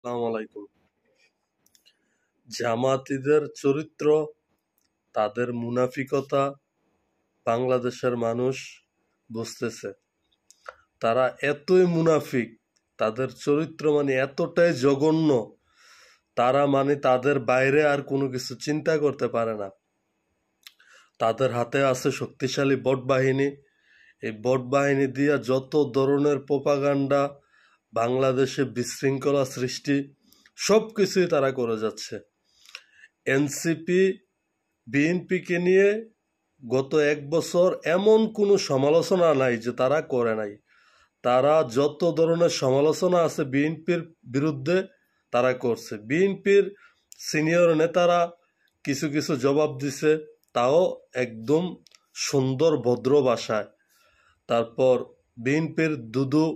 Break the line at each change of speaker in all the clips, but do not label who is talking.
আসসালামু আলাইকুম। জামাতিদের চরিত্র, তাদের মুনাফিকতা বাংলাদেশের মানুষ বুঝতেছে। তারা এতই মুনাফিক, তাদের চরিত্র এতটাই জঘন্য, তারা তাদের বাইরে আর কোনো কিছু চিন্তা করতে পারে না। তাদের হাতে আছে শক্তিশালী বট বাহিনী। এই বট বাহিনী দিয়ে যত ধরনের প্রোপাগান্ডা, বাংলাদেশে বিশৃঙ্খলা সৃষ্টি, সব কিছুই তারা করে যাচ্ছে। এনসিপি বিএনপিকে নিয়ে গত 1 বছর এমন কোনো সমালোচনা নাই যে তারা করে নাই। তারা যত ধরনের সমালোচনা আছে বিএনপির বিরুদ্ধে তারা করছে। বিএনপির সিনিয়র নেতারা কিছু কিছু জবাব দিছে, তাও একদম সুন্দর ভদ্র ভাষায়। তারপর বিএনপির দুদু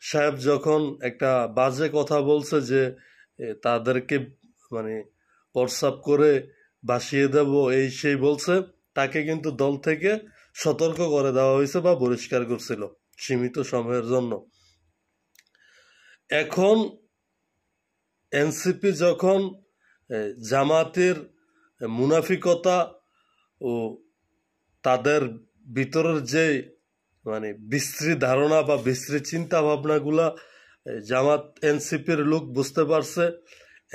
সাহেব যখন একটা বাজে কথা বলছে যে তাদেরকে প্রস্রাব করে ভাসিয়ে দেব, এই সেই বলছে, তাকে কিন্তু দল থেকে সতর্ক করে দেওয়া হয়েছে বা বহিষ্কার করছিল সীমিত সময়ের জন্য। এখন এনসিপি যখন জামাতের মুনাফিকতা ও তাদের ভিতরের যে বিশ্রী ধারণা বা বিশ্রী চিন্তা ভাবনাগুলা জামাত এনসিপির লোক বুঝতে পারছে,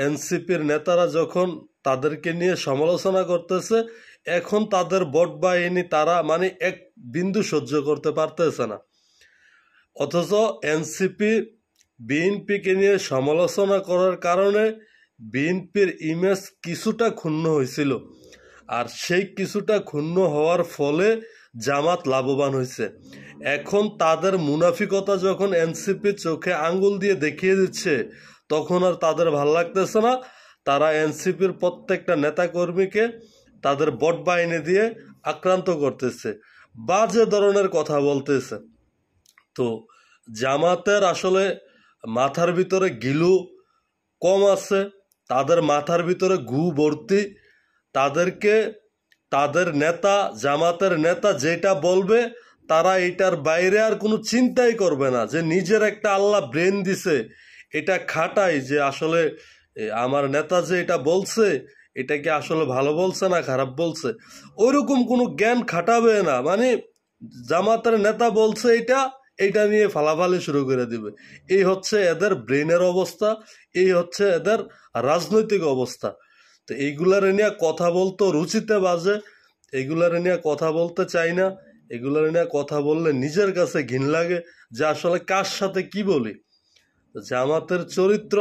এনসিপির নেতারা যখন তাদেরকে নিয়ে সমালোচনা করতেছে, এখন তাদের বট বাহিনী তারা এক বিন্দু সহ্য করতে পারতেছে না। অথচ এনসিপি বিএনপিকে নিয়ে সমালোচনা করার কারণে বিএনপির ইমেজ কিছুটা ক্ষুণ্ণ হয়েছিল, আর সেই কিছুটা ক্ষুণ্ণ হওয়ার ফলে জামাত লাভবান হয়েছে। এখন তাদের মুনাফিকতা যখন এনসিপি চোখে আঙ্গুল দিয়ে দেখিয়ে দিচ্ছে, তখন আর তাদের ভাল লাগতেছে না। তারা এনসিপির প্রত্যেকটা নেতাকর্মীকে তাদের বট বাহিনী দিয়ে আক্রান্ত করতেছে, বাজে ধরনের কথা বলতেছে। তো জামাতের আসলে মাথার ভিতরে গিলু কম আছে, তাদের মাথার ভিতরে গু ভর্তি। তাদেরকে তাদের নেতা, জামাতের নেতা যেটা বলবে, তারা এটার বাইরে আর কোনো চিন্তাই করবে না, যে নিজের একটা আল্লাহ ব্রেন দিছে, এটা খাটাই যে আসলে আমার নেতা যে এটা বলছে, এটা কি আসলে ভালো বলছে না খারাপ বলছে, ওইরকম কোনো জ্ঞান খাটাবে না। জামাতের নেতা বলছে এইটা নিয়ে ফালাফালি শুরু করে দিবে। এই হচ্ছে এদের ব্রেনের অবস্থা, এই হচ্ছে এদের রাজনৈতিক অবস্থা। তো এইগুলার নিয়ে কথা বলতে রুচিতে বাজে, এইগুলার নিয়ে কথা বলতে চাই না। এগুলার নিয়ে কথা বললে নিজের কাছে ঘিন লাগে যে আসলে কার সাথে কি বলি। জামাতের চরিত্র